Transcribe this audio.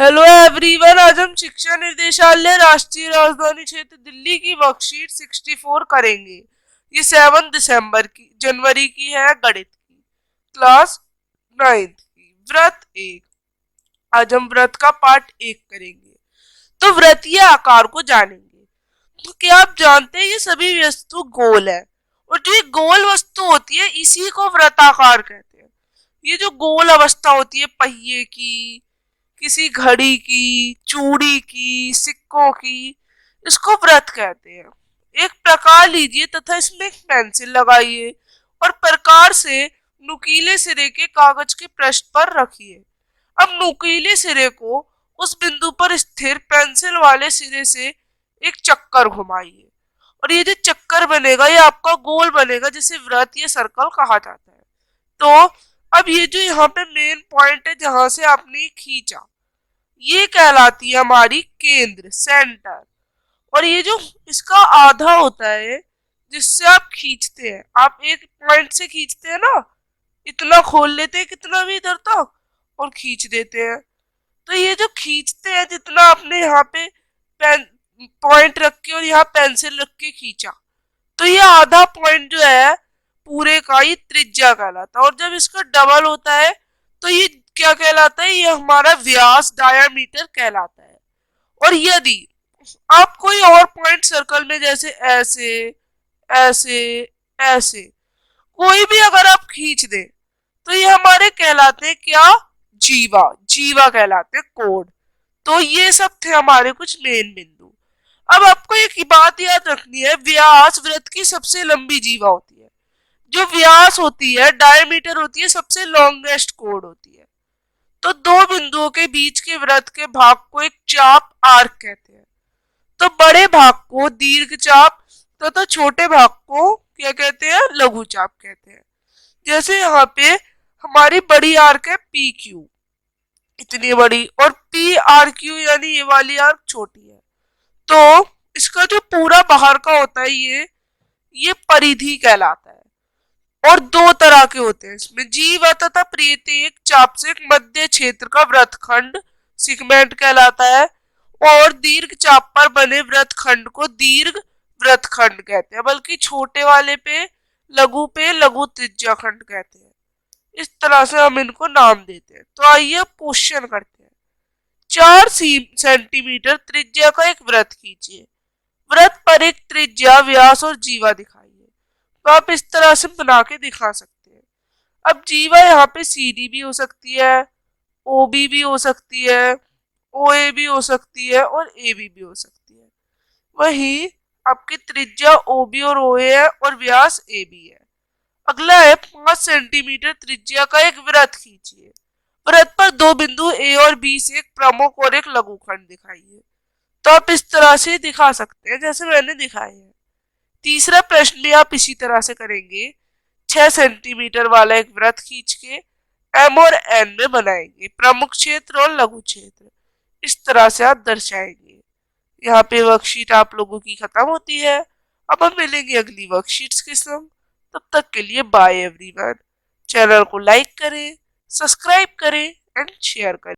Hello everyone, आज हम शिक्षा निर्देशालय राष्ट्रीय राजधानी क्षेत्र दिल्ली की वर्कशीट 64 करेंगे। ये 7 दिसंबर की जनवरी की है, गणित की, क्लास 9th की, व्रत एक। आज हम व्रत का पार्ट 1 करेंगे। तो व्रतीय आकार को जानेंगे। तो क्या आप जानते हैं ये सभी वस्तु गोल है, और जो ये गोल वस्तु होती है इसी को व्रताकार कहते हैं। ये जो गोल अवस्था होती है पहिए की, किसी घड़ी की, चूड़ी की, सिक्कों की, इसको व्रत कहते हैं। एक प्रकार लीजिए तथा इसमें एक पेंसिल लगाइए और प्रकार से नुकीले सिरे के कागज के पृष्ठ पर रखिए। अब नुकीले सिरे को उस बिंदु पर स्थिर पेंसिल वाले सिरे से एक चक्कर घुमाइए, और ये जो चक्कर बनेगा ये आपका गोल बनेगा, जिसे व्रत या सर्कल कहा जाता है। तो अब ये जो यहाँ पे मेन पॉइंट है जहां से आपने खींचा, ये कहलाती है हमारी केंद्र, सेंटर। और ये जो इसका आधा होता है जिससे आप खींचते हैं, आप एक पॉइंट से खींचते हैं ना, इतना खोल लेते हैं कितना भी इधर तक और खींच देते हैं। तो ये जो खींचते हैं जितना आपने यहाँ पे पेन पॉइंट रख के और यहाँ पेंसिल रख के खींचा, तो ये आधा पॉइंट जो है पूरे का ये त्रिज्या कहलाता है। और जब इसका डबल होता है तो ये क्या कहलाता है, ये हमारा व्यास, डायामीटर कहलाता है। और यदि आप कोई और पॉइंट सर्कल में जैसे ऐसे ऐसे ऐसे कोई भी अगर आप खींच दें तो ये हमारे कहलाते हैं क्या, जीवा, जीवा कहलाते हैं, कोड। तो ये सब थे हमारे कुछ मेन बिंदु। अब आपको एक बात याद रखनी है, व्यास व्रत की सबसे लंबी जीवा होती है। जो व्यास होती है, डायमीटर होती है, सबसे लॉन्गेस्ट कोड होती है। तो दो बिंदुओं के बीच के वृत्त के भाग को एक चाप, आर्क कहते हैं। तो बड़े भाग को दीर्घ चाप तथा छोटे भाग को क्या कहते हैं, लघु चाप कहते हैं। जैसे यहाँ पे हमारी बड़ी आर्क है पी क्यू, इतनी बड़ी, और पी आर क्यू यानी ये वाली आर्क छोटी है। तो इसका जो पूरा बाहर का होता है ये परिधि कहलाता है। और दो तरह के होते हैं इसमें, जीवा तथा प्रत्येक चाप से एक मध्य क्षेत्र का वृत्तखंड सिगमेंट कहलाता है। और दीर्घ चाप पर बने वृत्तखंड को दीर्घ वृत्तखंड कहते हैं, बल्कि छोटे वाले पे लघु त्रिज्या खंड कहते हैं। इस तरह से हम इनको नाम देते हैं। तो आइए अब क्वेश्चन करते हैं। 4 सेंटीमीटर त्रिज्या का एक वृत्त खींचिए। वृत्त पर एक त्रिज्या, व्यास और जीवा दिखाइए। तो आप इस तरह से बना के दिखा सकते हैं। अब जीवा यहाँ पे सी डी भी हो सकती है, ओ बी भी हो सकती है, ओ ए भी हो सकती है, और ए बी भी हो सकती है। वही आपकी त्रिज्या ओ बी और ओ ए है और व्यास ए बी है। अगला है 5 सेंटीमीटर त्रिज्या का एक वृत्त खींचिए। वृत्त पर दो बिंदु ए और बी से एक प्रमुख और एक लघुखंड दिखाइए। तो आप इस तरह से दिखा सकते हैं जैसे मैंने दिखाया है। तीसरा प्रश्न भी आप इसी तरह से करेंगे। 6 सेंटीमीटर वाला एक वृत्त खींच के एम और एन में बनाएंगे, प्रमुख क्षेत्र और लघु क्षेत्र। इस तरह से आप दर्शाएंगे। यहाँ पे वर्कशीट आप लोगों की खत्म होती है। अब हम मिलेंगे अगली वर्कशीट्स के संग। तब तक के लिए बाय एवरीवन। चैनल को लाइक करें, सब्सक्राइब करें एंड शेयर करें।